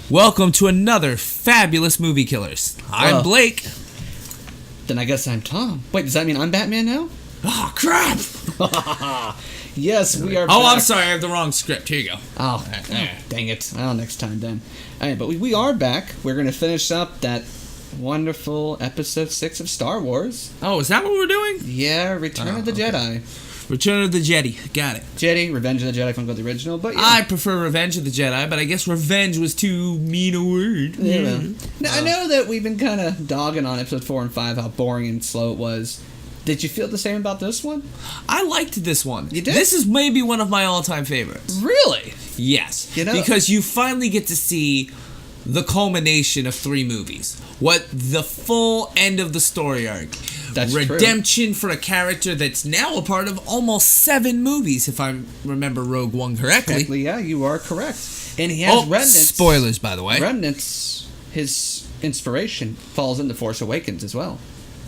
Welcome to another fabulous Movie Killers. I'm Blake. Then I guess I'm Tom. Wait, does that mean I'm Batman now? Oh, crap! Yes, we are back. Oh, I'm sorry, I have the wrong script. Here you go. Oh, dang it. Well, next time then. All right, but we are back. We're going to finish up that wonderful episode 6 of Star Wars. Oh, is that what we're doing? Yeah, Return of the Jedi. Return of the Jedi. Got it. Jedi, Revenge of the Jedi, if I'm going to go the original, but yeah. I prefer Revenge of the Jedi, but I guess revenge was too mean a word. Yeah. Now, I know that we've been kind of dogging on episode 4 and 5 how boring and slow it was. Did you feel the same about this one? I liked this one. You did? This is maybe one of my all-time favorites. Really? Yes. You know, because you finally get to see the culmination of 3 movies. What the full end of the story arc. That's redemption for a character that's now a part of almost 7 movies, if I remember Rogue One correctly. Technically, yeah, you are correct. And he has remnants. Spoilers, by the way. Remnants, his inspiration falls into Force Awakens as well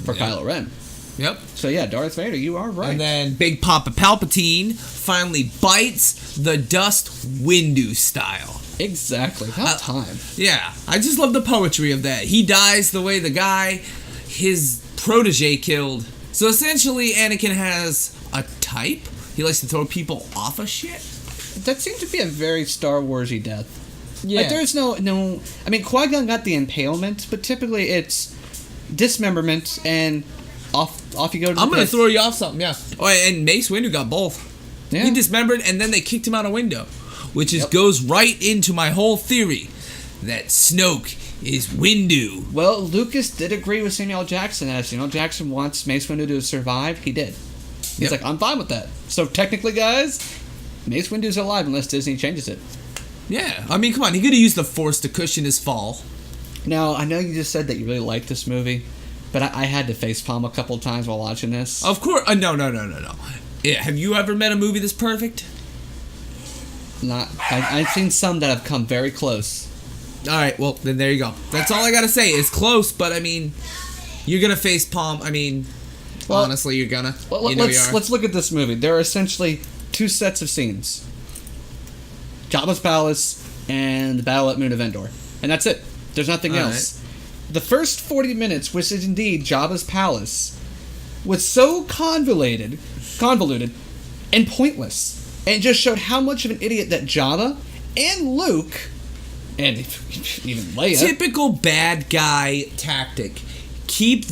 for Kylo Ren. Yep. So yeah, Darth Vader, you are right. And then Big Papa Palpatine finally bites the dust Windu style. Exactly. About time. Yeah. I just love the poetry of that. He dies the way the guy his protege killed. So essentially, Anakin has a type. He likes to throw people off of shit. That seems to be a very Star Wars-y death. Yeah. Like, there's no... I mean, Qui-Gon got the impalement, but typically it's dismemberment and off you go to the I'm going to pits. throw you off something, yeah. Oh, and Mace Windu got both. Yeah. He dismembered, and then they kicked him out a window. Which goes right into my whole theory that Snoke is Windu. Well, Lucas did agree with Samuel Jackson as, Jackson wants Mace Windu to survive. He did. He's like, I'm fine with that. So technically, guys, Mace Windu's alive unless Disney changes it. Yeah. I mean, come on. He could have used the Force to cushion his fall. Now, I know you just said that you really liked this movie, but I had to facepalm a couple of times while watching this. Of course. No. Yeah, have you ever met a movie that's perfect? I've seen some that have come very close. Alright, well, then there you go. That's all I gotta say. It's close, but I mean, you're gonna face palm. I mean, honestly, you're gonna. Let's look at this movie. There are essentially 2 sets of scenes: Jabba's palace and the battle at Moon of Endor, and that's it. There's nothing else. Right. The first 40 minutes, which is indeed Jabba's palace, was so convoluted, and pointless. And it just showed how much of an idiot that Jabba and Luke, and even Leia... Typical bad guy tactic. Keep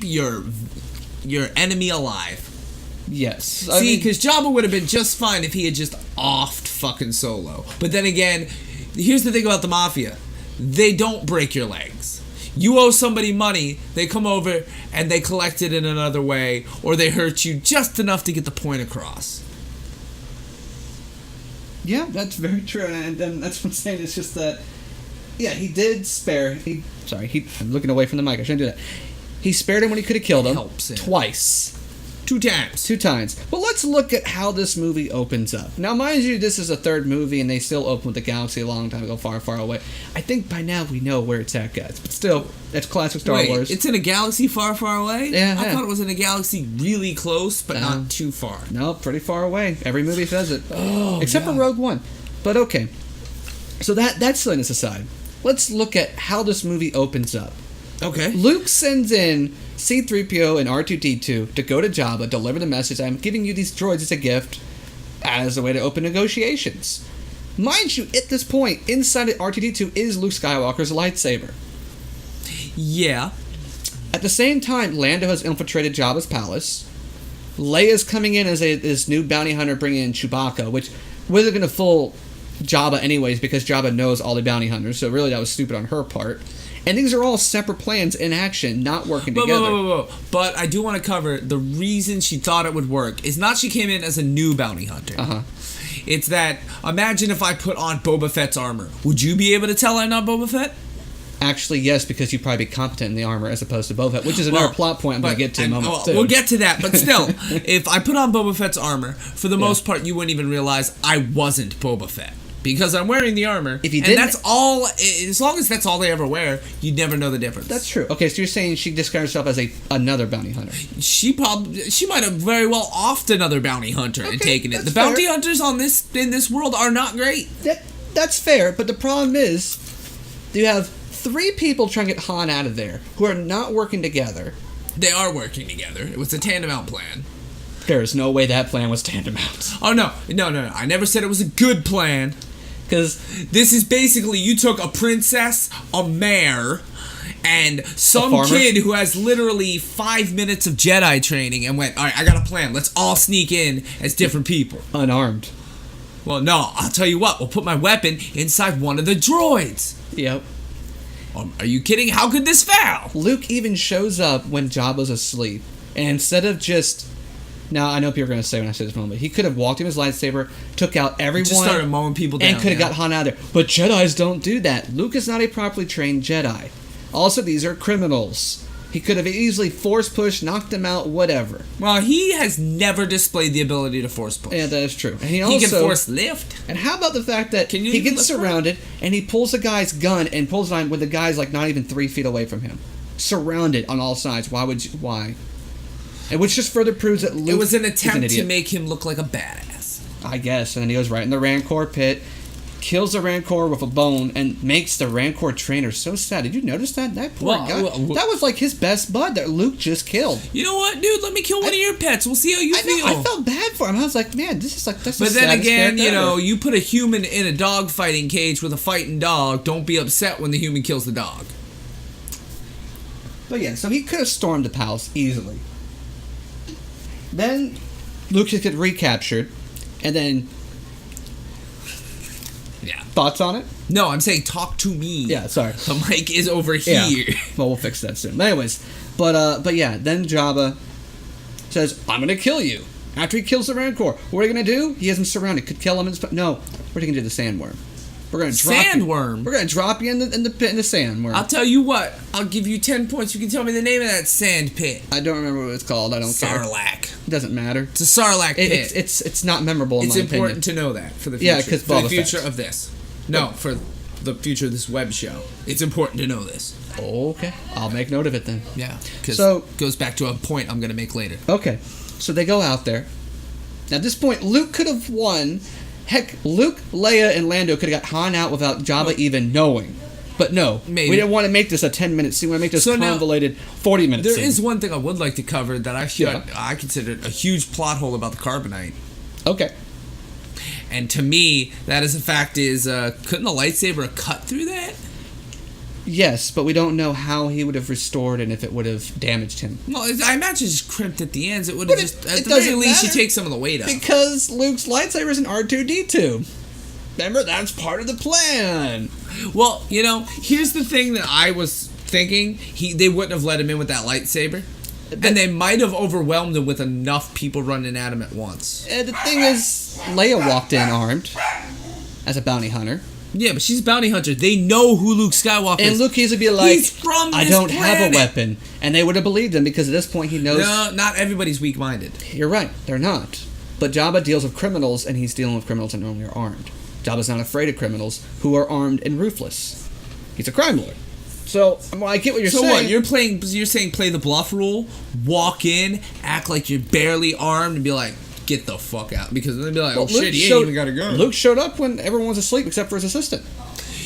your enemy alive. Yes. See, because Jabba would have been just fine if he had just offed fucking Solo. But then again, here's the thing about the Mafia. They don't break your legs. You owe somebody money, they come over and they collect it in another way, or they hurt you just enough to get the point across. Yeah, that's very true, and that's what I'm saying. It's just that, yeah, he did spare. I'm looking away from the mic. I shouldn't do that. He spared him when he could have killed him. Helps him. Twice. 2 times. 2 times. But let's look at how this movie opens up. Now, mind you, this is a 3rd movie, and they still open with the galaxy a long time ago, far, far away. I think by now we know where it's at, guys. But still, that's classic Star Wars. It's in a galaxy far, far away? Yeah. I thought it was in a galaxy really close, but not too far. No, pretty far away. Every movie says it. Except for Rogue One. But okay. So that's silliness aside. Let's look at how this movie opens up. Okay. Luke sends in C-3PO and R2-D2 to go to Jabba, deliver the message, I'm giving you these droids as a gift, as a way to open negotiations. Mind you, at this point, inside of R2-D2 is Luke Skywalker's lightsaber. Yeah. At the same time, Lando has infiltrated Jabba's palace. Leia's coming in as this new bounty hunter bringing in Chewbacca, which wasn't going to fool Jabba anyways because Jabba knows all the bounty hunters, so really that was stupid on her part. And these are all separate plans in action, not working together. Whoa. But I do want to cover the reason she thought it would work is not she came in as a new bounty hunter. Uh-huh. It's that, imagine if I put on Boba Fett's armor. Would you be able to tell I'm not Boba Fett? Actually, yes, because you'd probably be competent in the armor as opposed to Boba Fett, which is another plot point I'm going to get to in a moment. We'll get to that, but still, if I put on Boba Fett's armor, for the most part, you wouldn't even realize I wasn't Boba Fett. Because I'm wearing the armor, if you and that's all. As long as that's all they ever wear, you'd never know the difference. That's true. Okay, so you're saying she describes herself as another bounty hunter. She might have very well offed another bounty hunter and taken it. The bounty hunters in this world are not great. That's fair, but the problem is, You have 3 people trying to get Han out of there who are not working together. They are working together. It was a tandem-out plan. There is no way that plan was tantamount. Oh, no. I never said it was a good plan. Because this is basically, you took a princess, a mayor, and some kid who has literally 5 minutes of Jedi training and went, alright, I got a plan. Let's all sneak in as different people. Unarmed. Well, no, I'll tell you what. We'll put my weapon inside one of the droids. Yep. Are you kidding? How could this fail? Luke even shows up when Jabba's asleep. And instead of just... Now, I know people are going to say when I say this moment, he could have walked in his lightsaber, took out everyone... Just started mowing people down. And could have got Han out of there. But Jedis don't do that. Luke is not a properly trained Jedi. Also, these are criminals. He could have easily force pushed, knocked them out, whatever. Well, he has never displayed the ability to force push. Yeah, that is true. And he can force lift. And how about the fact that he gets surrounded and he pulls a guy's gun and pulls it on when the guy's like not even 3 feet away from him, surrounded on all sides. Why? And which just further proves that Luke it was an attempt to make him look like a badass, I guess. And then he goes right in the Rancor pit, kills the Rancor with a bone, and makes the Rancor trainer so sad. Did you notice that? That poor guy. That was like his best bud that Luke just killed. You know what, dude? Let me kill one of your pets. We'll see how you feel. I felt bad for him. I was like, man, this is like that's. But then again, you put a human in a dog fighting cage with a fighting dog. Don't be upset when the human kills the dog. But yeah, so he could have stormed the palace easily. Then Luke just gets recaptured, and then. Yeah. Thoughts on it? No, I'm saying talk to me. Yeah, sorry. The mic is over here. Yeah. Well, we'll fix that soon. But anyways, but yeah, then Jabba says, "I'm gonna kill you." After he kills the Rancor, what are you gonna do? He has him surrounded. Could kill him. No, what are you gonna do to the Sandworm? We're gonna drop Sandworm. We're gonna drop you in the pit in the Sandworm. I'll tell you what. I'll give you 10 points. You can tell me the name of that sand pit. I don't remember what it's called. I don't care. Sarlacc. It doesn't matter. It's a Sarlacc pit. It's not memorable. It's in my important opinion. to know that for the future. Yeah, because for the future of this. No, for the future of this web show. It's important to know this. Okay, I'll make note of it then. Yeah, because so it goes back to a point I'm going to make later. Okay, so they go out there. Now, at this point, Luke could have won. Heck, Luke, Leia, and Lando could have got Han out without Jabba even knowing. But no, maybe. We didn't want to make this a 10-minute scene. We want to make this convoluted 40-minute scene. There is one thing I would like to cover that I considered a huge plot hole about the carbonite. Okay. And to me, that is a fact is, couldn't the lightsaber have cut through that? Yes, but we don't know how he would have restored and if it would have damaged him. Well, I imagine it's just crimped at the ends. It would have just, at the very least, you take some of the weight out. Because Luke's lightsaber is an R2-D2. Remember, that's part of the plan. Well, here's the thing that I was thinking. They wouldn't have let him in with that lightsaber. And they might have overwhelmed him with enough people running at him at once. The thing is, Leia walked in armed as a bounty hunter. Yeah, but she's a bounty hunter. They know who Luke Skywalker is. And Luke easily be like, he's from this I don't planet. have a weapon. And they would have believed him because at this point he knows... No, not everybody's weak-minded. You're right, they're not. But Jabba deals with criminals, and he's dealing with criminals that normally are armed. Jabba's not afraid of criminals who are armed and ruthless. He's a crime lord. So, I get what you're saying. So what? You're saying play the bluff rule, walk in, act like you're barely armed, and be like, get the fuck out. Because they'll be like, oh shit, he ain't even got a gun. Luke showed up when everyone was asleep except for his assistant.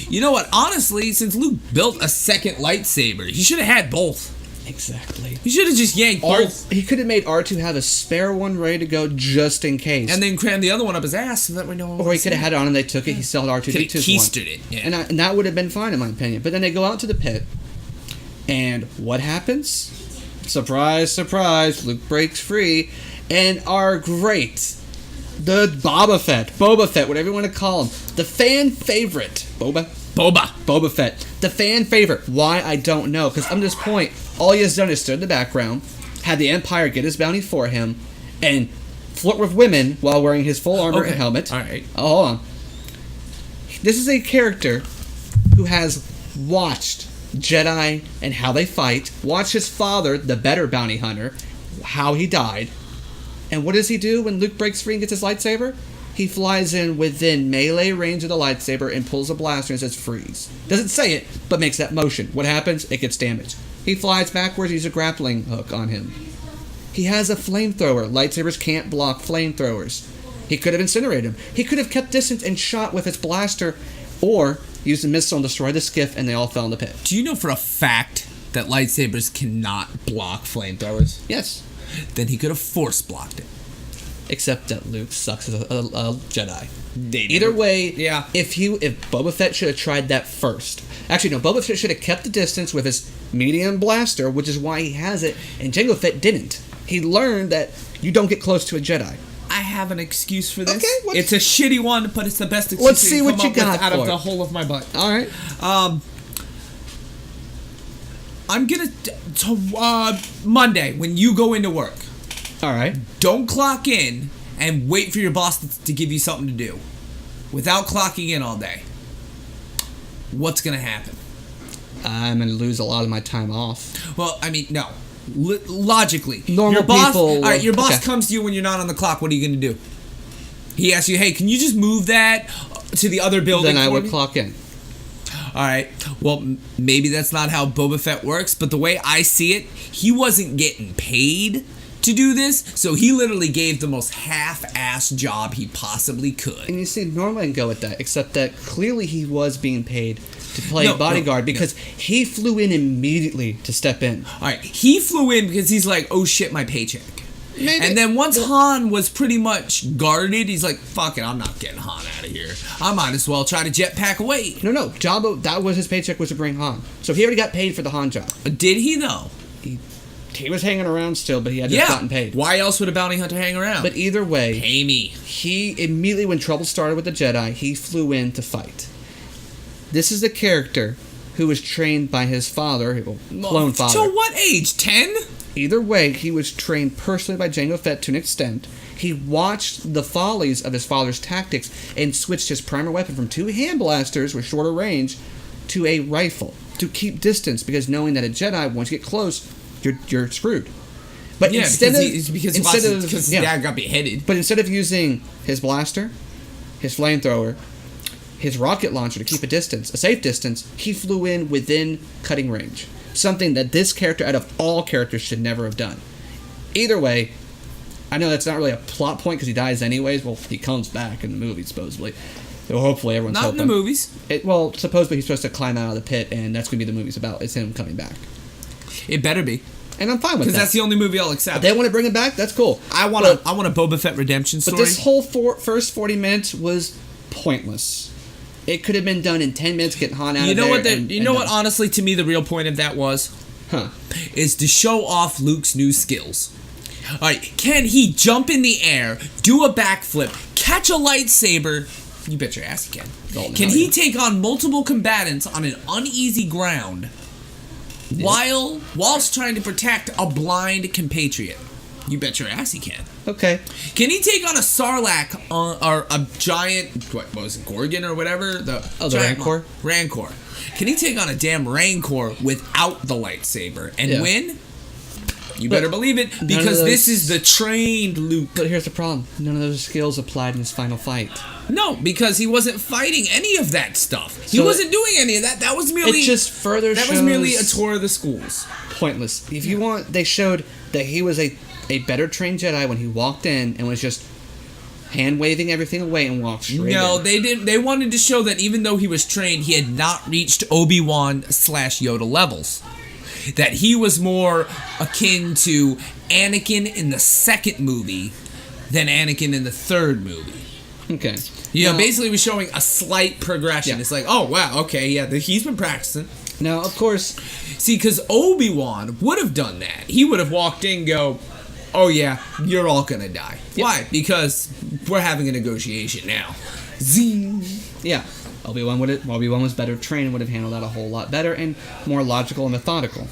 You know what? Honestly, since Luke built a second lightsaber, he should have had both. Exactly. He should have just yanked both. He could have made R2 have a spare one ready to go just in case. And then crammed the other one up his ass so that we know. Or he could have had it on and they took it. He still had R2-D2's one. Could have keistered it. Yeah. And that would have been fine in my opinion. But then they go out to the pit. And what happens? Surprise, surprise. Luke breaks free. And our great... The Boba Fett, whatever you want to call him. The fan favorite. Boba Fett. The fan favorite. Why? I don't know. Because up to this point, all he has done is stood in the background, had the Empire get his bounty for him, and flirt with women while wearing his full armor and helmet. All right. Oh, hold on. This is a character who has watched Jedi and how they fight, watched his father, the better bounty hunter, how he died. And what does he do when Luke breaks free and gets his lightsaber? He flies in within melee range of the lightsaber and pulls a blaster and says freeze. Doesn't say it, but makes that motion. What happens? It gets damaged. He flies backwards, uses a grappling hook on him. He has a flamethrower. Lightsabers can't block flamethrowers. He could have incinerated him. He could have kept distance and shot with his blaster, or used a missile and destroyed the skiff, and they all fell in the pit. Do you know for a fact that lightsabers cannot block flamethrowers? Yes. Then he could have force blocked it. Except that Luke sucks as a Jedi. They Either never- way, Yeah. if Boba Fett should have tried that first. Actually, no, Boba Fett should have kept the distance with his medium blaster, which is why he has it, and Jango Fett didn't. He learned that you don't get close to a Jedi. I have an excuse for this. Okay, it's a shitty one, but it's the best excuse Let's I see can what come you up with got out for of the it. hole of my butt. All right. I'm gonna Monday when you go into work. All right. Don't clock in and wait for your boss to give you something to do. Without clocking in all day, what's gonna happen? I'm going to lose a lot of my time off. Well, I mean, no. Logically, Normal your boss, people. all right, your boss okay. comes to you when you're not on the clock. What are you gonna do? He asks you, "Hey, can you just move that to the other building?" Then I for would me? clock in. All right. Well, maybe that's not how Boba Fett works, but the way I see it, he wasn't getting paid to do this, so he literally gave the most half-assed job he possibly could. And you see, normally I can go with that, except that clearly he was being paid to play No, bodyguard no, because he flew in immediately to step in. All right. He flew in because he's like, "Oh shit, my paycheck." Maybe. And then once Han was pretty much guarded, he's like, "Fuck it, I'm not getting Han out of here. I might as well try to jetpack away." No, Jabba, that was his paycheck, was to bring Han. So he already got paid for the Han job. Did he though? He was hanging around still, but he had just gotten paid. Why else would a bounty hunter hang around? But either way, pay me. he immediately, when trouble started with the Jedi, he flew in to fight. This is the character who was trained by his father, clone father. To what age? 10? Either way, he was trained personally by Jango Fett to an extent. He watched the follies of his father's tactics and switched his primary weapon from 2 hand blasters with shorter range to a rifle to keep distance, because knowing that a Jedi, once you get close, you're screwed. But Yeah, instead because his yeah. dad got beheaded. But instead of using his blaster, his flamethrower, his rocket launcher to keep a distance, a safe distance, he flew in within cutting range. Something that this character, out of all characters, should never have done. Either way, I know that's not really a plot point because he dies anyways. Well, he comes back in the movie, supposedly. So hopefully everyone's Not hoping. in the movies. Well, supposedly he's supposed to climb out of the pit, and that's going to be the movie's about. It's him coming back. It better be. And I'm fine with that. Because that's the only movie I'll accept. If they want to bring him back, that's cool. I want a Boba Fett redemption story. But this whole first 40 minutes was pointless. It could have been done in 10 minutes, get Han out you of know there. what? What? Honestly, to me, the real point of that was, is to show off Luke's new skills. All right, can he jump in the air, do a backflip, catch a lightsaber? You bet your ass he can. Can he take on multiple combatants on an uneasy ground whilst trying to protect a blind compatriot? You bet your ass he can. Okay. Can he take on a Sarlacc or a giant, what was it, Gorgon or whatever? The Rancor? Rancor. Can he take on a damn Rancor without the lightsaber and win? You better believe it, because this is the trained Luke. But here's the problem. None of those skills applied in his final fight. No, because he wasn't fighting any of that stuff. He So wasn't doing any of that. That was merely... It just further That shows... was merely a tour of the schools. Pointless. If you want, they showed that he was a better trained Jedi when he walked in and was just hand-waving everything away and walked straight No, in. they didn't. They wanted to show that even though he was trained, he had not reached Obi-Wan/Yoda levels. That he was more akin to Anakin in the second movie than Anakin in the third movie. Okay. You know, basically we're showing a slight progression. Yeah. It's like, oh, wow, okay, yeah, he's been practicing. Now, of course... See, because Obi-Wan would have done that. He would have walked in and go, oh, yeah, you're all going to die. Yep. Why? Because we're having a negotiation now. Zing. Yeah. Obi-Wan was better trained and would have handled that a whole lot better and more logical and methodical.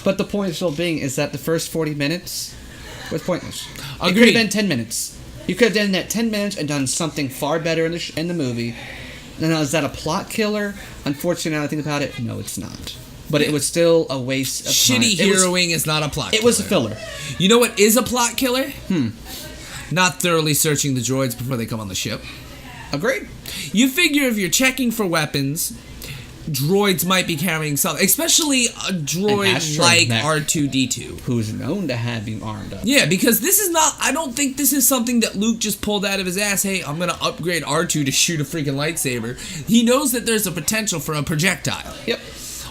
But the point still being is that the first 40 minutes was pointless. It could have been 10 minutes. You could have done that 10 minutes and done something far better in the movie. Now, is that a plot killer? Unfortunately, now that I think about it, no, it's not. But it was still a waste of time. Shitty heroing is not a plot killer. It was a filler. You know what is a plot killer? Not thoroughly searching the droids before they come on the ship. Agreed. You figure if you're checking for weapons, droids might be carrying something, especially a droid like R2-D2, who's known to have him armed up. Yeah, because this is not. I don't think this is something that Luke just pulled out of his ass. Hey, I'm gonna upgrade R2 to shoot a freaking lightsaber. He knows that there's a potential for a projectile. Yep.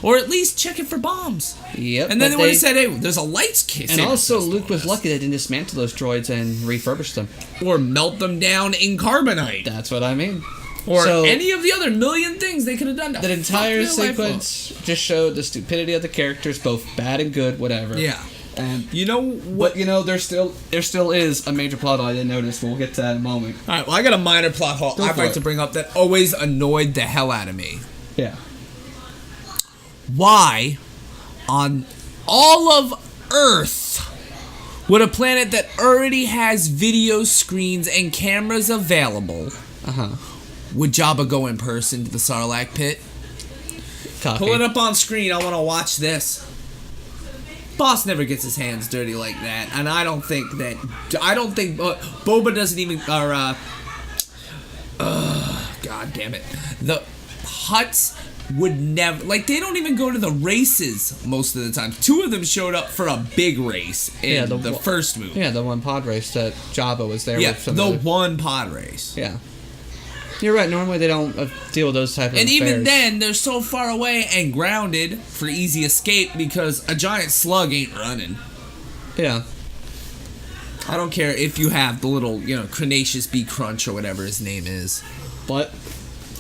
Or at least check it for bombs. Yep. And then they would have said, hey, there's a lightsaber. And also, Luke was lucky they didn't dismantle those droids and refurbish them. Or melt them down in carbonite. That's what I mean. Or any of the other million things they could have done. That entire sequence just showed the stupidity of the characters, both bad and good, whatever. Yeah. And you know what? But there still is a major plot hole I didn't notice. We'll get to that in a moment. All right. Well, I got a minor plot hole I'd like to bring up that always annoyed the hell out of me. Yeah. Why, on all of Earth, would a planet that already has video screens and cameras available, would Jabba go in person to the Sarlacc pit? Copy. Pull it up on screen. I want to watch this. Boss never gets his hands dirty like that, and I don't think Boba doesn't even. God damn it, the Hutts would never, like, they don't even go to the races most of the time. 2 of them showed up for a big race in the first movie. Yeah, the one pod race that Jabba was there with. Yeah, one pod race. Yeah. You're right, normally they don't deal with those type of affairs. Even then, they're so far away and grounded for easy escape because a giant slug ain't running. Yeah. I don't care if you have the little, Crenacious B. Crunch or whatever his name is. But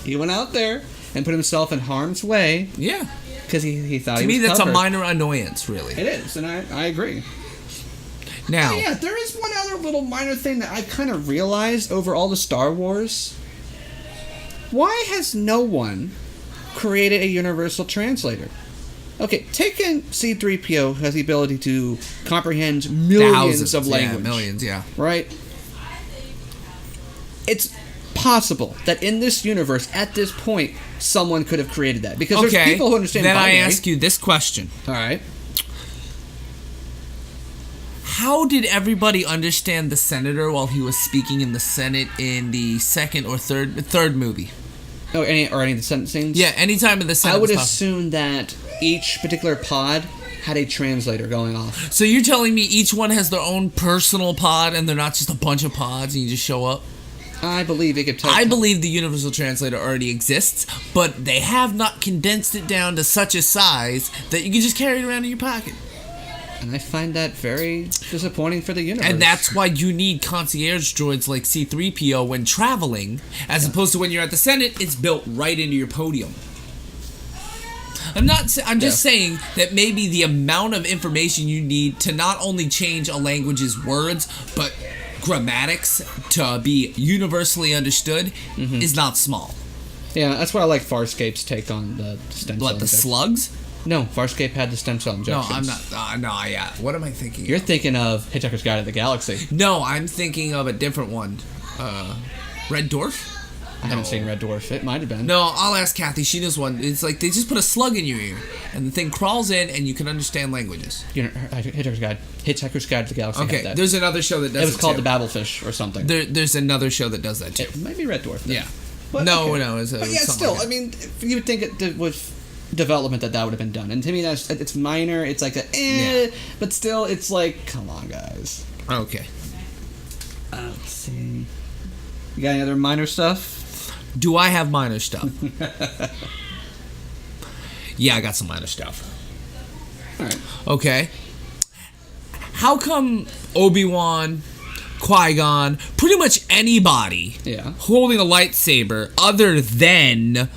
he went out there and put himself in harm's way. Yeah. Because he thought he was covered. To me, that's covered. a minor annoyance, really. It is, and I agree. Now... yeah, there is one other little minor thing that I kind of realized over all the Star Wars. Why has no one created a universal translator? Okay, taking C-3PO has the ability to comprehend millions of language. Yeah, millions, yeah. Right? It's possible that in this universe, at this point, someone could have created that. Because there's people who understand binary. Then I ask you this question. All right. How did everybody understand the senator while he was speaking in the Senate in the second or third movie? Oh, any of the Senate scenes? Yeah, any time in the Senate. I would assume that each particular pod had a translator going off. So you're telling me each one has their own personal pod and they're not just a bunch of pods and you just show up? I believe it could. I believe the universal translator already exists, but they have not condensed it down to such a size that you can just carry it around in your pocket. And I find that very disappointing for the universe. And that's why you need concierge droids like C-3PO when traveling, as opposed to when you're at the Senate, it's built right into your podium. I'm just saying that maybe the amount of information you need to not only change a language's words, but grammatics to be universally understood is not small. Yeah, that's why I like Farscape's take on the stem cell. What, the slugs? No, Farscape had the sem cell injections. No, I'm not. Yeah. What am I thinking You're thinking of Hitchhiker's Guide to the Galaxy. No, I'm thinking of a different one. Red Dwarf? I haven't seen Red Dwarf. It might have been. No, I'll ask Kathy. She knows one. It's like they just put a slug in your ear, and the thing crawls in, and you can understand languages. Hitchhiker's Guide to the Galaxy. Okay, there's another show that does it. It was called The Babblefish or something. There's another show that does that too. It might be Red Dwarf. Then. Yeah. But, no. But yeah, still, like I mean, you would think it was development that would have been done, and to me, it's minor. It's like but still, it's like, come on, guys. Okay. Let's see. You got any other minor stuff? Do I have minor stuff? Yeah, I got some minor stuff. Alright. Okay. How come Obi-Wan, Qui-Gon, pretty much anybody holding a lightsaber other than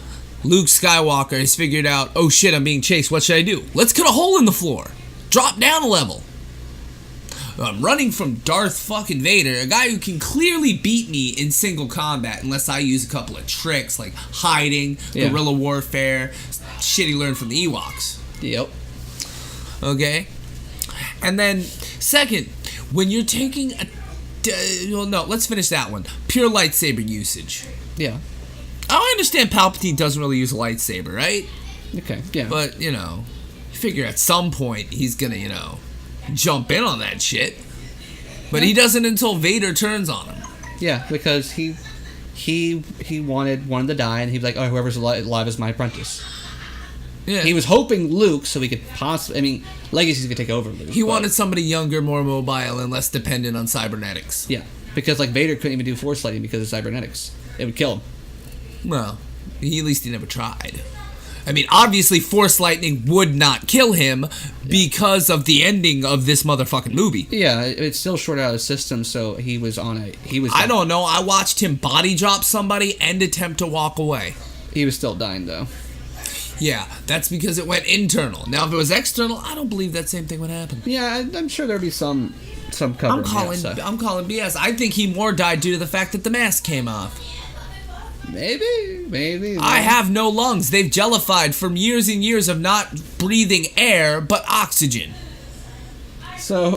Luke Skywalker has figured out, oh shit, I'm being chased, what should I do? Let's cut a hole in the floor. Drop down a level. I'm running from Darth fucking Vader, a guy who can clearly beat me in single combat unless I use a couple of tricks like hiding, guerrilla warfare, shit he learned from the Ewoks. Yep. Okay? And then, second, when you're taking let's finish that one. Pure lightsaber usage. Yeah. I understand Palpatine doesn't really use a lightsaber, right? Okay, yeah. But, you figure at some point he's gonna, jump in on that shit. But he doesn't until Vader turns on him. Yeah, because he wanted one to die, and he'd be like, oh, whoever's alive is my apprentice. Yeah. He was hoping Luke, so he could possibly... I mean, Legacy's could take over Luke. He wanted somebody younger, more mobile, and less dependent on cybernetics. Yeah, because like Vader couldn't even do Force lightning because of cybernetics. It would kill him. Well, at least he never tried. I mean, obviously, Force lightning would not kill him because of the ending of this motherfucking movie. Yeah, it's still short out of his system, so he was on a... I don't know. I watched him body drop somebody and attempt to walk away. He was still dying, though. Yeah, that's because it went internal. Now, if it was external, I don't believe that same thing would happen. Yeah, I'm sure there'd be some cover. I'm calling BS. I think he more died due to the fact that the mask came off. Maybe. I have no lungs. They've jellified from years and years of not breathing air, but oxygen. So,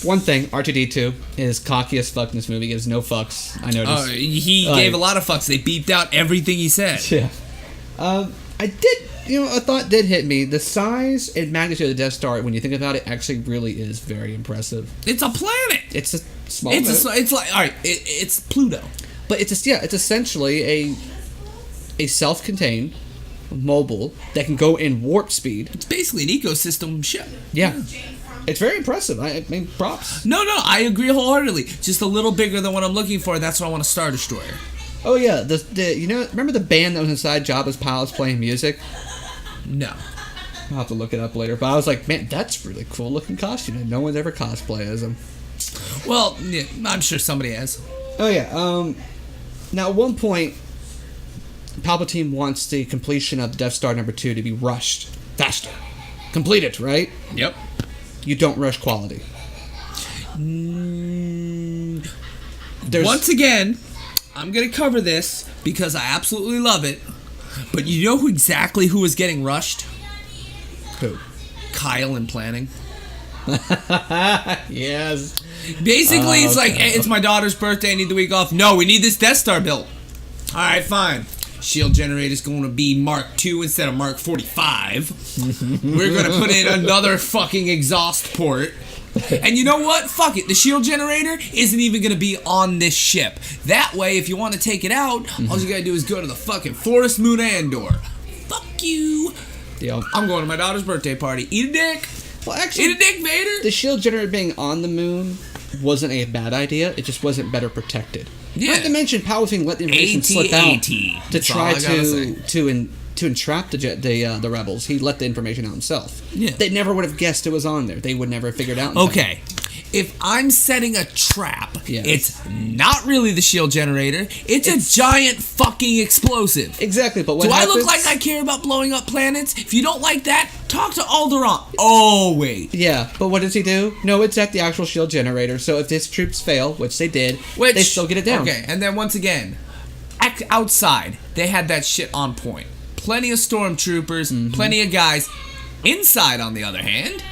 one thing, R2-D2 is cocky as fuck in this movie. He gives no fucks, I noticed. He gave a lot of fucks. They beeped out everything he said. Yeah. A thought did hit me. The size and magnitude of the Death Star, when you think about it, actually really is very impressive. It's a planet. It's a small It's like, all right, it's Pluto. But it's essentially a self-contained mobile that can go in warp speed. It's basically an ecosystem ship. Yeah. It's very impressive. I mean, props. No, I agree wholeheartedly. Just a little bigger than what I'm looking for. That's why I want a Star Destroyer. Oh yeah, remember the band that was inside Jabba's palace playing music? No. I'll have to look it up later. But I was like, man, that's really cool looking costume. And no one's ever cosplayed as him. Well, yeah, I'm sure somebody has. Oh yeah. Now at one point, Palpatine wants the completion of Death Star number 2 to be rushed faster. Complete it, right? Yep. You don't rush quality. Once again, I'm going to cover this because I absolutely love it. But you know exactly who was getting rushed? Who? Kyle in planning. Yes. Basically, it's like, hey, it's my daughter's birthday, I need the week off. No, we need this Death Star built. Alright, fine. Shield generator's going to be Mark II instead of Mark 45. We're going to put in another fucking exhaust port. And you know what? Fuck it. The shield generator isn't even going to be on this ship. That way, if you want to take it out, all you got to do is go to the fucking Forest Moon Andor. Fuck you. Yep. I'm going to my daughter's birthday party. Eat a dick. Well, actually, eat a dick, Vader. The shield generator being on the moon wasn't a bad idea. It just wasn't better protected. Yeah. Not to mention, Palpatine let the information slip out to That's try to entrap the rebels. He let the information out himself. Yeah. They never would have guessed it was on there. They would never have figured out. Okay. If I'm setting a trap, yes. It's not really the shield generator. It's a giant fucking explosive. Exactly, but what Do happens? I look like I care about blowing up planets? If you don't like that, talk to Alderaan. Oh, wait. Yeah, but what does he do? No, it's at the actual shield generator, so if his troops fail, which they did, they still get it down. Okay, and then once again, outside, they had that shit on point. Plenty of stormtroopers, plenty of guys. Inside, on the other hand...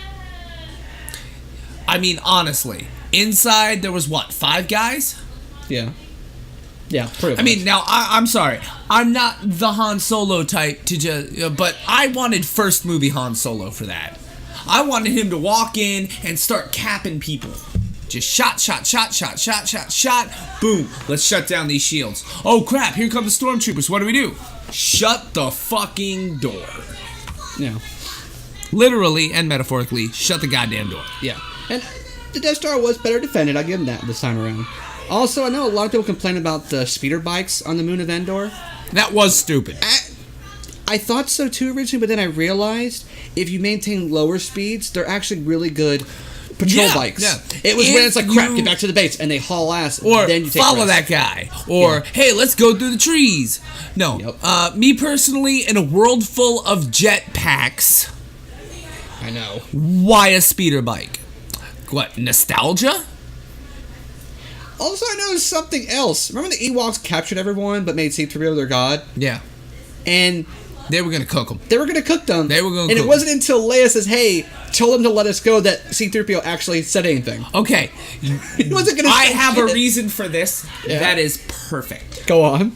I mean, honestly, inside there was what, 5 guys? Yeah. Yeah, pretty much. I mean, now, I'm sorry. I'm not the Han Solo type to just... but I wanted first movie Han Solo for that. I wanted him to walk in and start capping people. Just shot. Boom. Let's shut down these shields. Oh, crap. Here come the stormtroopers. What do? Shut the fucking door. Yeah. Literally and metaphorically, shut the goddamn door. Yeah. And the Death Star was better defended. I'll give him that this time around. Also, I know a lot of people complain about the speeder bikes on the moon of Endor. That was stupid. I thought so too originally, but then I realized if you maintain lower speeds, they're actually really good patrol bikes. Yeah. It was when it's like, crap, get back to the base, and they haul ass, or then you take follow risks. that guy. Or, hey, let's go through the trees. No. Yep. Me personally, in a world full of jetpacks... I know. Why a speeder bike? What, nostalgia? Also, I noticed something else. Remember the Ewoks captured everyone but made C-3PO their god? Yeah. And... they were going to cook them. They were going to cook them. They were going to And cook it wasn't until Leia says, hey, tell them to let us go that C-3PO actually said anything. Okay. He wasn't going to I have a reason for this. Yeah. That is perfect. Go on.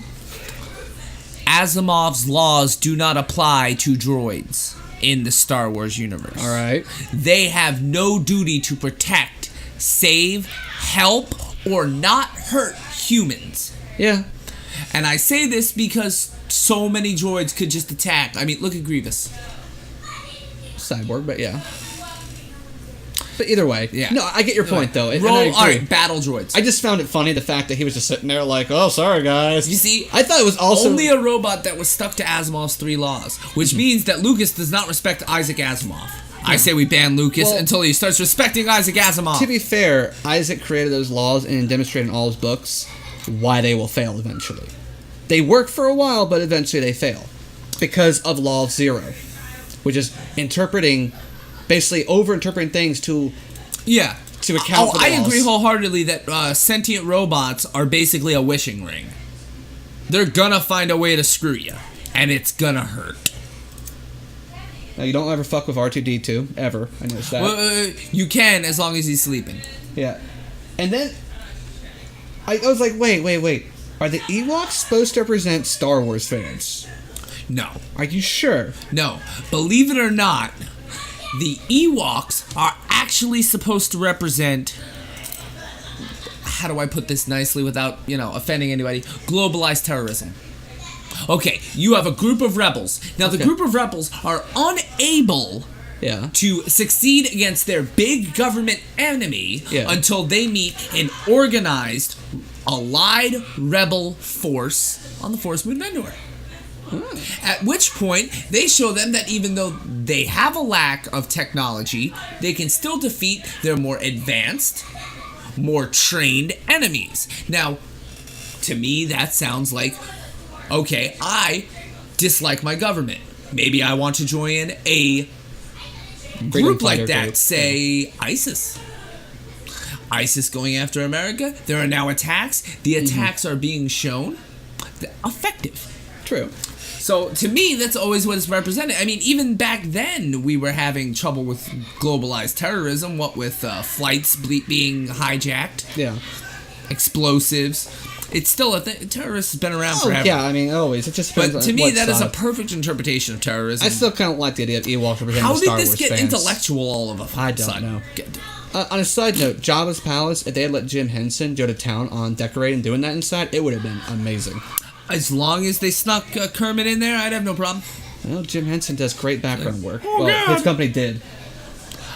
Asimov's laws do not apply to droids in the Star Wars universe. All right. They have no duty to protect, save, help, or not hurt humans. Yeah. And I say this because that so many droids could just attack. I mean, look at Grievous. Cyborg, but yeah. But either way, Yeah. no, I get your point though. And I Roll, agree. all right, battle droids. I just found it funny the fact that he was just sitting there like, "Oh, sorry guys." You see, I thought it was also only a robot that was stuck to Asimov's 3 laws, which means that Lucas does not respect Isaac Asimov. I say we ban Lucas until he starts respecting Isaac Asimov. To be fair, Isaac created those laws and demonstrated in all his books why they will fail eventually. They work for a while, but eventually they fail because of Law of Zero, which is basically over-interpreting things to account for the I laws. agree wholeheartedly that sentient robots are basically a wishing ring. They're gonna find a way to screw you, and it's gonna hurt. Now, you don't ever fuck with R2-D2 ever. I noticed that. Well, you can as long as he's sleeping. Yeah, and then I was like, wait. Are the Ewoks supposed to represent Star Wars fans? No. Are you sure? No. Believe it or not, the Ewoks are actually supposed to represent, how do I put this nicely without, offending anybody, globalized terrorism. Okay, you have a group of rebels. Now, the group of rebels are unable to succeed against their big government enemy until they meet an organized, allied rebel force on the Force Moon Endor. At which point, they show them that even though they have a lack of technology, they can still defeat their more advanced, more trained enemies. Now, to me, that sounds like, okay, I dislike my government. Maybe I want to join a group like that, say ISIS. ISIS going after America. There are now attacks. The attacks are being shown. Effective. True. So, to me, that's always what it's represented. I mean, even back then, we were having trouble with globalized terrorism, what with flights being hijacked. Yeah. Explosives. It's still a thing. Terrorists have been around forever. Yeah, I mean, always. It just depends But to on me, what that is side. a perfect interpretation of terrorism. I still kind of like the idea of Ewoks representing How the Star did Wars this get fans. intellectual all of a sudden? I don't know. On a side note, Jabba's palace, if they had let Jim Henson go to town on decorating and doing that inside, it would have been amazing. As long as they snuck Kermit in there, I'd have no problem. Well, Jim Henson does great background work. Oh, well, God. his company did.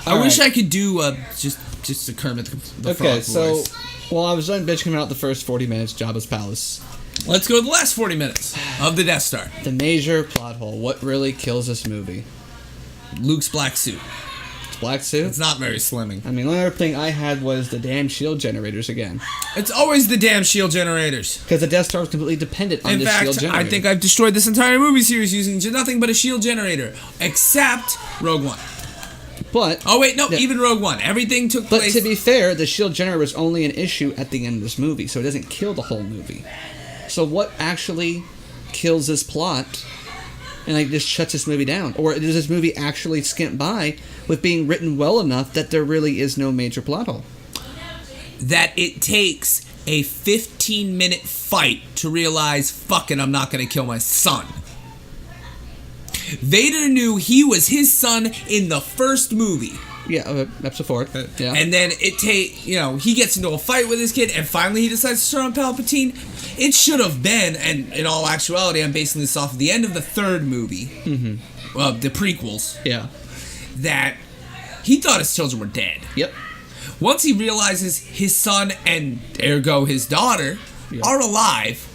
I wish I could do just a Kermit the Frog Okay, so voice. while I was done bitching about the first 40 minutes, Jabba's palace. Let's go to the last 40 minutes of the Death Star. The major plot hole. What really kills this movie? Luke's black suit. It's black suit? It's not very slimming. I mean, the only other thing I had was the damn shield generators again. It's always the damn shield generators. Because the Death Star was completely dependent on In this shield fact, generator. I think I've destroyed this entire movie series using nothing but a shield generator. Except Rogue One. But... Oh, wait, no, even Rogue One. Everything took But place... to be fair, the shield generator was only an issue at the end of this movie, so it doesn't kill the whole movie. So what actually kills this plot and just shuts this movie down? Or does this movie actually skimp by with being written well enough that there really is no major plot hole? That it takes a 15-minute fight to realize, fuck it, I'm not going to kill my son. Vader knew he was his son in the first movie. Yeah, episode 4. Yeah. And then he gets into a fight with his kid, and finally he decides to turn on Palpatine. It should have been, and in all actuality, I'm basing this off of the end of the third movie, the prequels, that he thought his children were dead. Yep. Once he realizes his son, and ergo his daughter, are alive,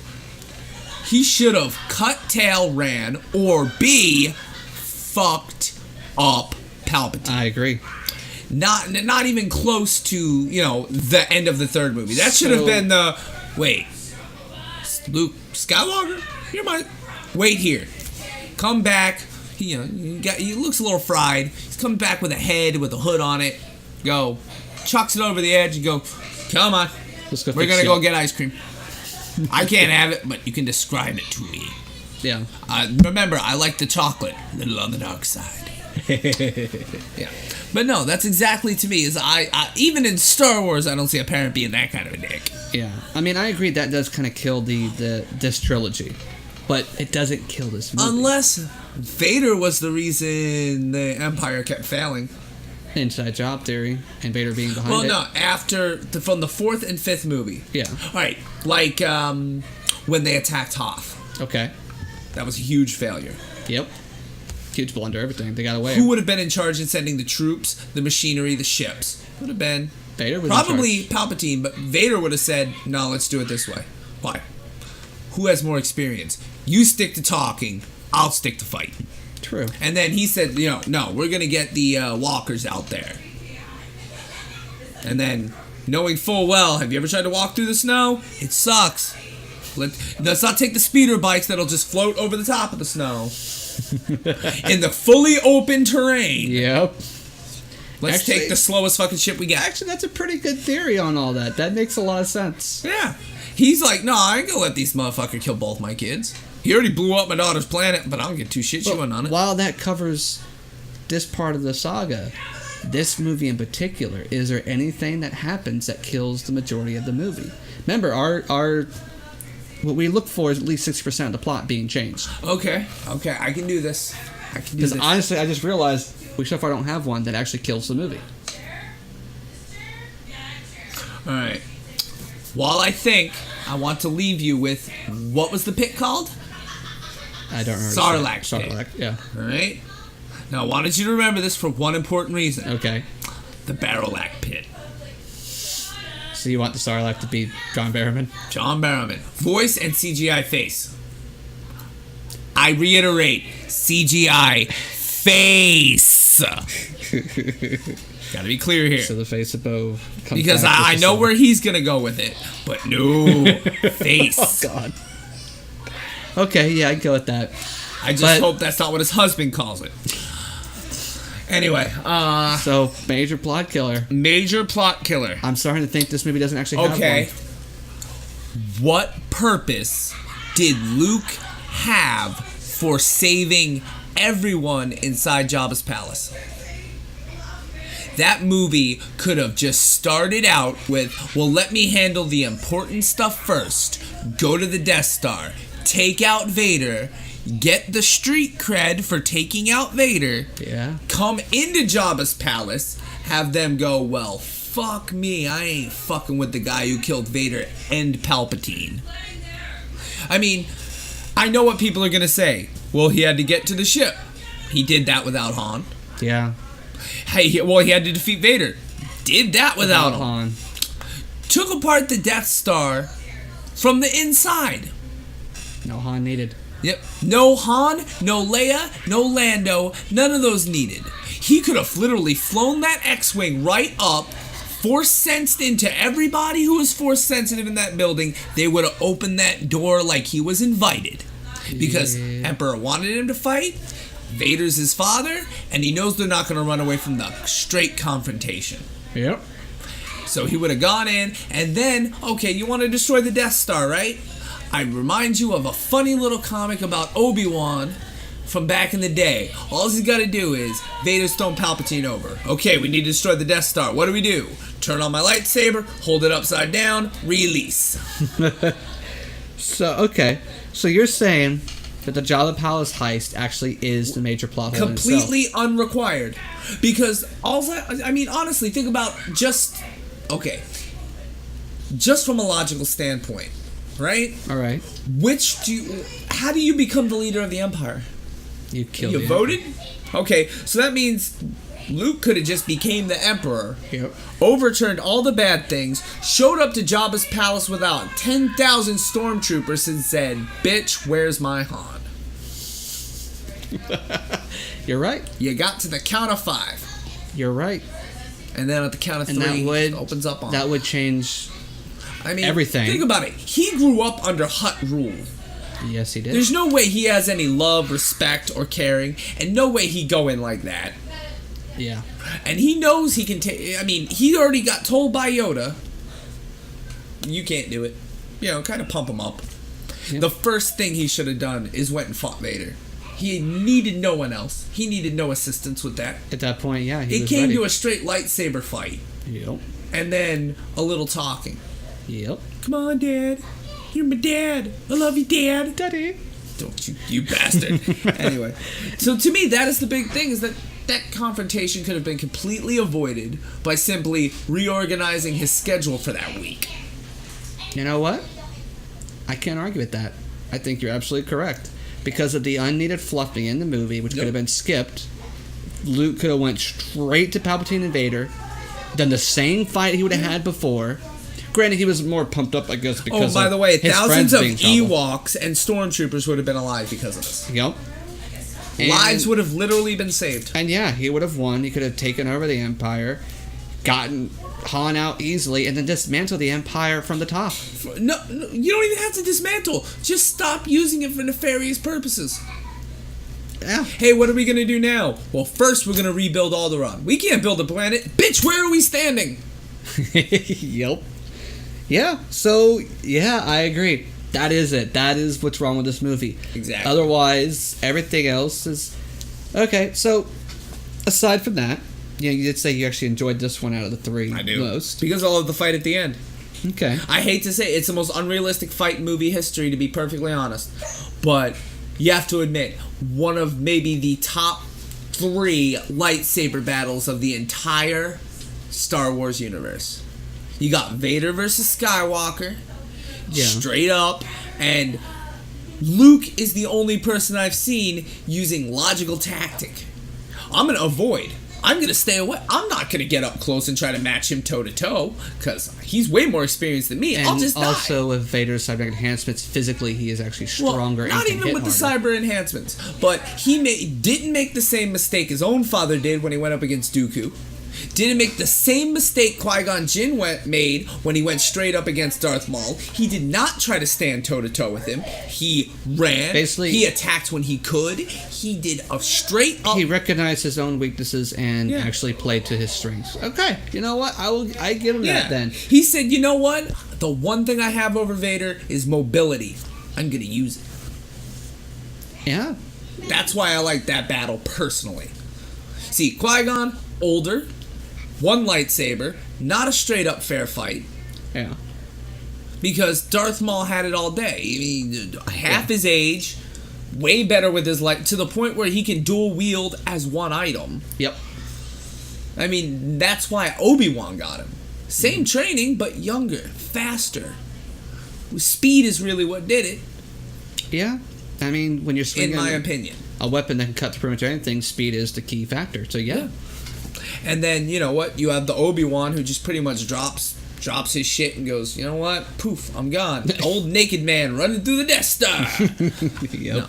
he should have cut tail, ran, or B, fucked up Palpatine. I agree. Not even close to, the end of the third movie. That should have been the... Wait. Luke Skywalker? You're my... Wait here. Come back. He looks a little fried. He's coming back with a head with a hood on it. Go. Chucks it over the edge and go, come on. We're going to go get ice cream. I can't have it, but you can describe it to me. Yeah. Remember, I like the chocolate. A little on the dark side. Yeah. But no, that's exactly to me. Is I even in Star Wars, I don't see a parent being that kind of a dick. Yeah. I mean, I agree that does kind of kill this trilogy. But it doesn't kill this movie. Unless Vader was the reason the Empire kept failing. Inside job theory and Vader being behind it. Well, no, from the fourth and fifth movie. Yeah. All right, like when they attacked Hoth. Okay. That was a huge failure. Yep. Huge blunder, everything. They got away. Who would have been in charge in sending the troops, the machinery, the ships? Would have been Vader was probably Palpatine, but Vader would have said, no, let's do it this way. Why? Who has more experience? You stick to talking, I'll stick to fighting. True. And then he said, no, we're going to get the walkers out there. And then, knowing full well, have you ever tried to walk through the snow? It sucks. Let's not take the speeder bikes that'll just float over the top of the snow. In the fully open terrain. Yep. Let's take the slowest fucking ship we got. Actually, that's a pretty good theory on all that. That makes a lot of sense. Yeah. He's like, no, I ain't gonna let these motherfuckers kill both my kids. He already blew up my daughter's planet, but I don't get two shit chewing on it. While that covers this part of the saga, this movie in particular, is there anything that happens that kills the majority of the movie? Remember, our what we look for is at least 60% of the plot being changed. Okay, I can do this. Because honestly, I just realized we so far don't have one that actually kills the movie. Alright. While I want to leave you with, what was the pit called? I don't remember. Sarlacc pit. Yeah. Alright. Now I wanted you to remember this for one important reason. Okay. The Barrowlac pit. So you want the Sarlacc to be John Barrowman? John Barrowman. Voice and CGI face. I reiterate, CGI face. Gotta be clear here. So the face of Bo comes because I know where he's gonna go with it, but no face. Oh God. Okay, yeah, I can go with that. I just hope that's not what his husband calls it. Anyway, so major plot killer. Major plot killer. I'm starting to think this movie doesn't actually have one. What purpose did Luke have for saving everyone inside Jabba's palace? That movie could have just started out with, well, let me handle the important stuff first. Go to the Death Star, take out Vader, get the street cred for taking out Vader, come into Jabba's palace, have them go, well, fuck me, I ain't fucking with the guy who killed Vader and Palpatine. I mean, I know what people are gonna say. Well, he had to get to the ship. He did that without Han. Yeah. Hey, he had to defeat Vader. Did that without Han. Took apart the Death Star from the inside. No Han needed. Yep. No Han, no Leia, no Lando, none of those needed. He could have literally flown that X-Wing right up, force-sensed into everybody who was force-sensitive in that building. They would have opened that door like he was invited. Because Emperor wanted him to fight, Vader's his father, and he knows they're not going to run away from the straight confrontation. Yep. So he would have gone in, and then, okay, you want to destroy the Death Star, right? I remind you of a funny little comic about Obi-Wan from back in the day. All he's got to do is Vader's thrown Palpatine over. Okay, we need to destroy the Death Star. What do? Turn on my lightsaber, hold it upside down, release. So you're saying that the Jabba Palace heist actually is the major plot hole completely unrequired. Because honestly, think about just from a logical standpoint, right? All right. How do you become the leader of the Empire? You killed You voted? Okay, so that means Luke could have just became the Emperor, overturned all the bad things, showed up to Jabba's palace without 10,000 stormtroopers and said, bitch, where's my Han? You're right. You got to the count of 5. You're right. And then at the count of 3, it opens up on that would change everything. Think about it. He grew up under Hutt rule. Yes, he did. There's no way he has any love, respect, or caring, and no way he'd go in like that. Yeah. And he knows he can take... he already got told by Yoda, you can't do it. Kind of pump him up. Yep. The first thing he should have done is went and fought Vader. He needed no one else. He needed no assistance with that. At that point, yeah, it came to a straight lightsaber fight. Yep. And then a little talking. Yep. Come on, Dad. You're my dad. I love you, Dad. Daddy. Don't you bastard. Anyway. So to me, that is the big thing, is that confrontation could have been completely avoided by simply reorganizing his schedule for that week. You know what? I can't argue with that. I think you're absolutely correct. because of the unneeded fluffing in the movie, which could have been skipped. Luke could have went straight to Palpatine and Vader, done the same fight he would have had before. Granted, he was more pumped up, I guess, because by the way, his thousands of friends being in trouble. Ewoks and stormtroopers would have been alive because of this. Yep. Lives would have literally been saved. And yeah, he would have won. He could have taken over the Empire, gotten Han out easily, and then dismantled the Empire from the top. No, you don't even have to dismantle. Just stop using it for nefarious purposes. Yeah. Hey, what are we going to do now? Well, first we're going to rebuild Alderaan. We can't build a planet. Bitch, where are we standing? Yep. Yeah, so, yeah, I agree. That is it. That is what's wrong with this movie. Exactly. Otherwise, everything else is... Okay, so, aside from that, you did say you actually enjoyed this one out of the three most. Because I love the fight at the end. Okay. I hate to say it's the most unrealistic fight in movie history, to be perfectly honest. But you have to admit, one of maybe the top 3 lightsaber battles of the entire Star Wars universe. You got Vader versus Skywalker, straight up, and Luke is the only person I've seen using logical tactic. I'm going to avoid. I'm going to stay away. I'm not going to get up close and try to match him toe-to-toe, because he's way more experienced than me. And I'll just die. Also, with Vader's cyber enhancements, physically he is actually stronger. Not and even with the cyber enhancements, but he didn't make the same mistake his own father did when he went up against Dooku. Didn't make the same mistake Qui-Gon Jinn made when he went straight up against Darth Maul. He did not try to stand toe-to-toe with him. He ran. Basically, he attacked when he could. He did a straight up... He recognized his own weaknesses and actually played to his strengths. Okay, you know what? I give him that then. He said, you know what? The one thing I have over Vader is mobility. I'm going to use it. Yeah. That's why I like that battle personally. See, Qui-Gon, older... one lightsaber, not a straight-up fair fight. Yeah. Because Darth Maul had it all day. I mean, half his age, way better with his light, to the point where he can dual wield as one item. Yep. I mean, that's why Obi-Wan got him. Same training, but younger, faster. Speed is really what did it. Yeah. I mean, when you're swinging... In my opinion. A weapon that can cut through pretty much anything, speed is the key factor. So, yeah. And then, you know what? You have the Obi-Wan who just pretty much drops his shit and goes, you know what? Poof, I'm gone. Old naked man running through the Death Star. Yep. No.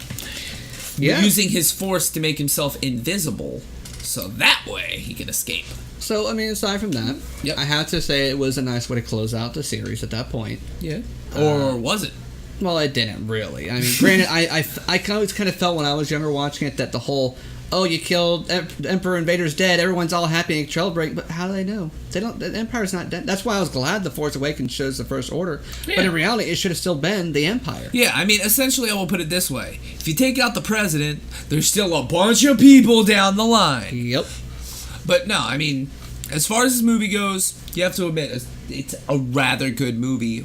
Yeah. Using his force to make himself invisible, so that way he can escape. So, I mean, aside from that, I have to say it was a nice way to close out the series at that point. Yeah. Or was it? Well, it didn't really. I mean, granted, I kind of felt when I was younger watching it that the whole... Oh, you killed Emperor and Vader's dead. Everyone's all happy and celebrate. But how do they know? They don't. The Empire's not dead. That's why I was glad The Force Awakens shows the First Order. Yeah. But in reality, it should have still been the Empire. Yeah, I mean, essentially, I will put it this way: if you take out the president, there's still a bunch of people down the line. Yep. But no, I mean, as far as this movie goes, you have to admit it's a rather good movie.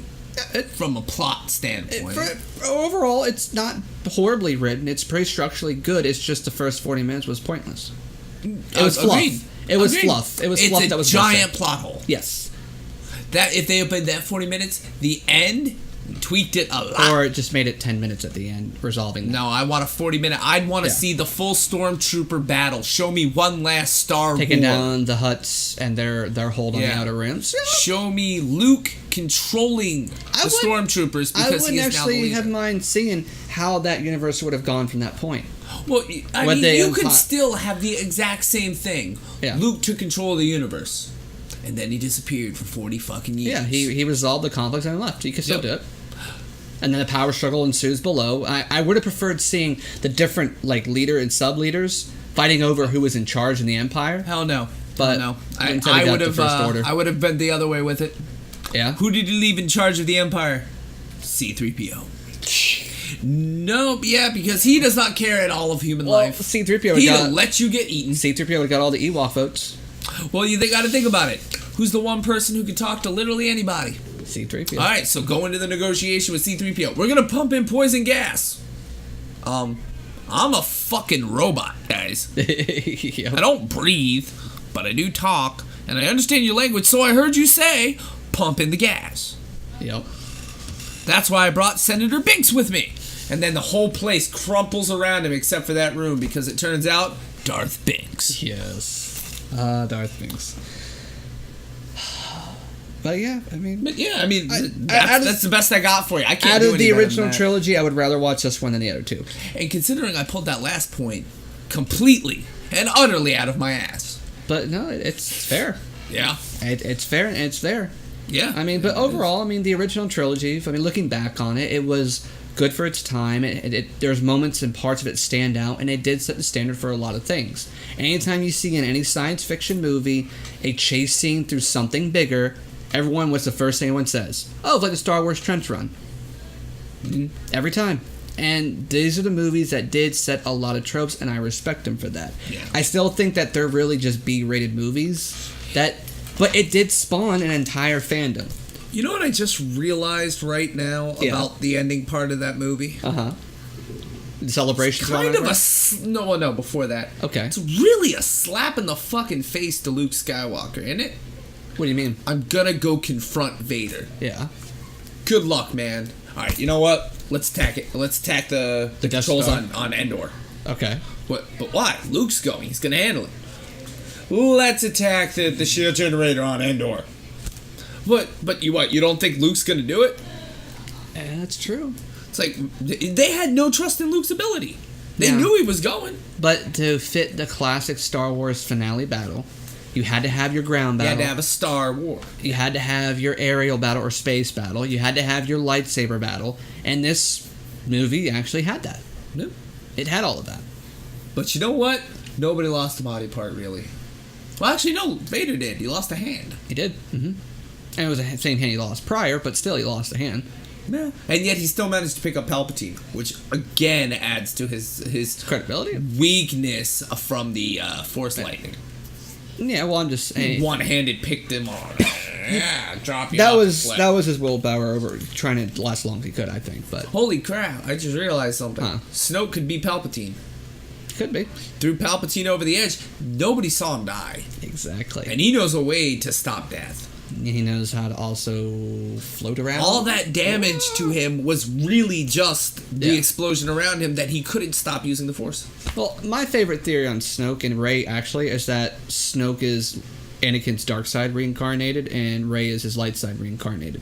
From a plot standpoint. Overall, it's not horribly written. It's pretty structurally good. It's just the first 40 minutes was pointless. It was fluff. Agreed. It was fluff. It was fluff that was a giant plot hole. Yes. That if they opened that 40 minutes, the end tweaked it a lot. Or it just made it 10 minutes at the end, resolving that. No, I want a 40-minute. I'd want to see the full stormtrooper battle. Show me one last Star Wars. Taking down the Hutts and their hold on the outer rims. Yeah. Show me Luke controlling the stormtroopers because I wouldn't he is actually now have mind seeing how that universe would have gone from that point. Well, I mean, you could still have the exact same thing. Yeah. Luke took control of the universe, and then he disappeared for 40 fucking years. Yeah, he resolved the conflict and left. He could still do it. And then the power struggle ensues below. I would have preferred seeing the different leader and sub-leaders fighting over who was in charge in the Empire. Hell no. But no. I would have been the other way with it. Yeah. Who did he leave in charge of the Empire? C-3PO. Nope, yeah, because he does not care at all of human life. C-3PO He'll let you get eaten. C-3PO got all the Ewok votes. Well, they got to think about it. Who's the one person who can talk to literally anybody? C-3PO. All right, so go into the negotiation with C-3PO. We're gonna pump in poison gas. I'm a fucking robot, guys. Yep. I don't breathe, but I do talk, and I understand your language. So I heard you say, "Pump in the gas." Yep. That's why I brought Senator Binks with me. And then the whole place crumples around him except for that room because it turns out Darth Binks. Yes. Darth Binks. But yeah, I mean... that's the best I got for you. I can't do Out of any the better original than that. trilogy, I would rather watch this one than the other two. And considering I pulled that last point completely and utterly out of my ass. But no, it's fair. Yeah. It's fair and it's there. Yeah. I mean, but overall, I mean, the original trilogy, I mean, looking back on it, it was good for its time. There's moments and parts of it stand out, and it did set the standard for a lot of things. Anytime you see in any science fiction movie a chase scene through something bigger, what's the first thing everyone says? Oh, it's like the Star Wars trench run. Mm-hmm. Every time. And these are the movies that did set a lot of tropes, and I respect them for that. Yeah. I still think that they're really just B-rated movies. But it did spawn an entire fandom. You know what I just realized right now about the ending part of that movie? Uh-huh. The celebration. Kind of no, before that. Okay. It's really a slap in the fucking face to Luke Skywalker, isn't it? What do you mean? I'm gonna go confront Vader. Yeah. Good luck, man. Alright, you know what? Let's attack it. Let's attack the controls on Endor. Okay. But why? Luke's going. He's gonna handle it. Let's attack the shield generator on Endor. But you don't think Luke's gonna do it? Yeah, that's true. It's like they had no trust in Luke's ability. They knew he was going. But to fit the classic Star Wars finale battle, you had to have your ground battle. You had to have a Star War. You had to have your aerial battle or space battle. You had to have your lightsaber battle. And this movie actually had that. Yep. It had all of that. But you know what? Nobody lost a body part, really. Well, actually, no. Vader did. He lost a hand. He did. Mm-hmm. And it was the same hand he lost prior, but still he lost a hand. Yeah. And yet he still managed to pick up Palpatine, which again adds to his credibility, weakness from the Force lightning. Yeah, well, I'm just saying. One-handed picked him on. Yeah, drop you. That was his willpower over trying to last as long as he could, I think. But holy crap! I just realized something. Snoke could be Palpatine. Could be. Threw Palpatine over the edge. Nobody saw him die. Exactly. And he knows a way to stop death. He knows how to also float around. All that damage to him was really just the explosion around him that he couldn't stop using the Force. Well, my favorite theory on Snoke and Rey actually is that Snoke is Anakin's dark side reincarnated and Rey is his light side reincarnated.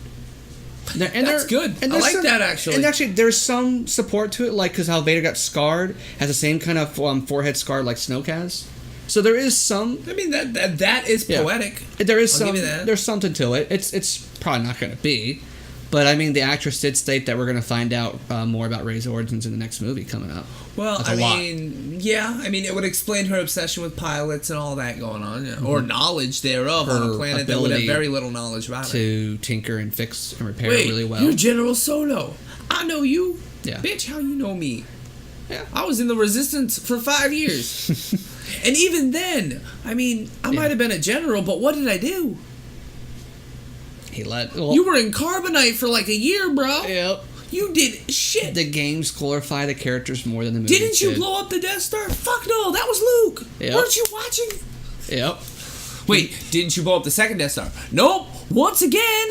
That's good. I like that, actually. And actually, there's some support to it, like because how Vader got scarred has the same kind of forehead scar like Snoke has. So there is some. I mean that is poetic. There is I'll give you that. There's something to it. It's probably not going to be, but I mean the actress did state that we're going to find out more about Rey's origins in the next movie coming up. Well, I mean, it would explain her obsession with pilots and all that going on, or knowledge thereof on a planet that would have very little knowledge about it. To tinker and fix and repair really well. You're General Solo. I know you. Yeah. Bitch, how you know me? Yeah. I was in the Resistance for 5 years. And even then, I mean, I might have been a general, but what did I do? You were in Carbonite for like a year, bro. Yep. You did shit. The games glorify the characters more than the movies. Didn't you blow up the Death Star? Fuck no, that was Luke. Yep. Weren't you watching? Yep. Wait, didn't you blow up the second Death Star? Nope. Once again,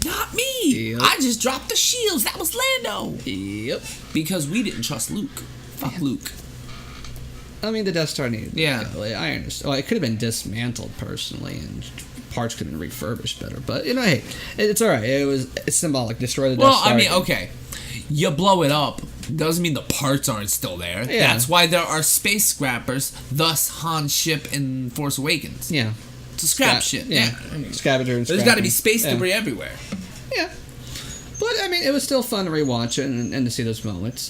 not me. Yep. I just dropped the shields. That was Lando. Yep. Because we didn't trust Luke. Fuck Luke. I mean, the Death Star needed. Yeah. I understand. Well, it could have been dismantled personally, and parts could have been refurbished better. But hey, it's all right. It's symbolic. Destroy the Death Star. Well, I mean, okay. You blow it up doesn't mean the parts aren't still there. Yeah. That's why there are space scrappers. Thus, Han's ship in Force Awakens. Yeah. To scrap shit. Yeah. Scavenger and there's got to be space debris everywhere. Yeah. But I mean, it was still fun to rewatch it and to see those moments.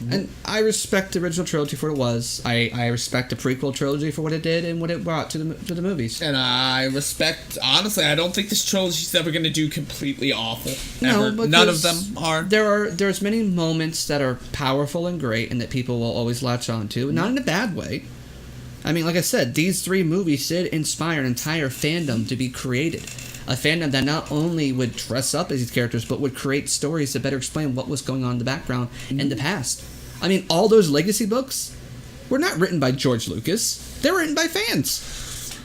And I respect the original trilogy for what it was. I respect the prequel trilogy for what it did and what it brought to the movies. And I respect, honestly, I don't think this trilogy's ever going to do completely awful. No, ever. None of them are. There's many moments that are powerful and great and that people will always latch on to, not in a bad way. I mean, like I said, these 3 movies did inspire an entire fandom to be created. A fandom that not only would dress up as these characters, but would create stories to better explain what was going on in the background and the past. I mean, all those legacy books were not written by George Lucas. They're written by fans.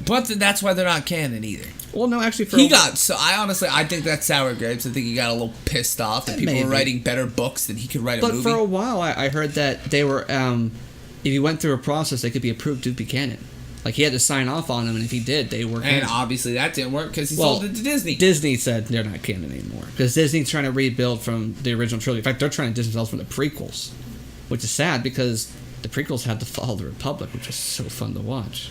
But that's why they're not canon either. Well, no, actually, I think that's sour grapes. I think he got a little pissed off that people were writing better books than he could write a movie. But for a while, I heard that they were, if he went through a process, they could be approved to be canon. Like, he had to sign off on them, and if he did, they were canon. And obviously that didn't work because he sold it to Disney. Disney said they're not canon anymore. Because Disney's trying to rebuild from the original trilogy. In fact, they're trying to distance themselves from the prequels. Which is sad, because the prequels had to follow the Republic, which was so fun to watch.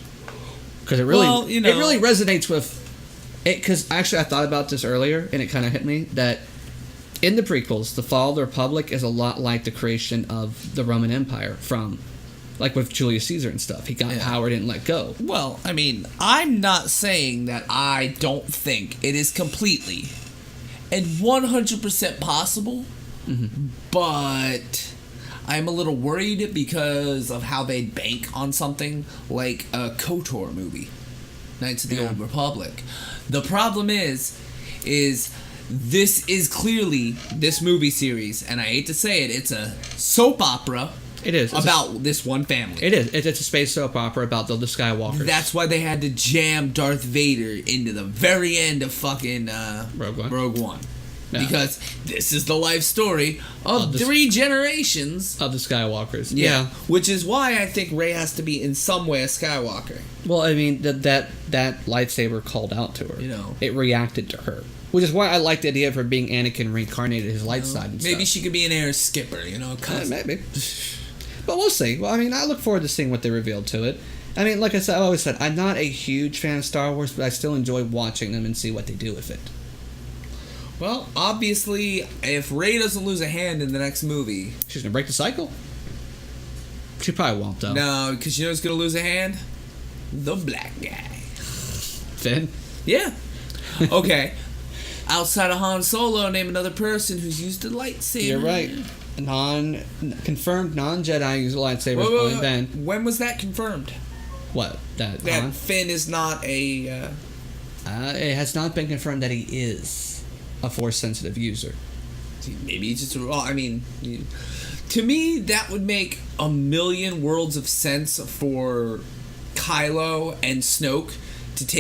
Because it really, it really resonates with... Because actually, I thought about this earlier, and it kind of hit me, that in the prequels, the fall of the Republic is a lot like the creation of the Roman Empire from... Like with Julius Caesar and stuff. He got power, didn't let go. Well, I mean, I'm not saying that I don't think it is completely and 100% possible, but I'm a little worried because of how they bank on something like a KOTOR movie, Knights of the Old Republic. The problem is this is clearly, this movie series, and I hate to say it, it's a soap opera. It is. About this one family. It is. It's a space soap opera about the Skywalkers. That's why they had to jam Darth Vader into the very end of fucking Rogue One. Yeah. Because this is the life story of 3 generations of the Skywalkers. Yeah. Which is why I think Rey has to be in some way a Skywalker. Well, I mean, that lightsaber called out to her. You know. It reacted to her. Which is why I like the idea of her being Anakin reincarnated, his light side and maybe stuff. She could be an air skipper, Maybe. But we'll see. Well, I mean, I look forward to seeing what they reveal to it. I mean, like I said, I always said, I'm not a huge fan of Star Wars, but I still enjoy watching them and see what they do with it. Well, obviously, if Rey doesn't lose a hand in the next movie... She's going to break the cycle? She probably won't, though. No, because you know who's going to lose a hand? The black guy. Finn? Yeah. Okay. Outside of Han Solo, name another person who's used a lightsaber. You're right. Confirmed non-Jedi use lightsabers. Only Ben. When was that confirmed? What? That Finn is not a... it has not been confirmed that he is a Force-sensitive user. Maybe he just... Well, I mean... To me, that would make a million worlds of sense for Kylo and Snoke to take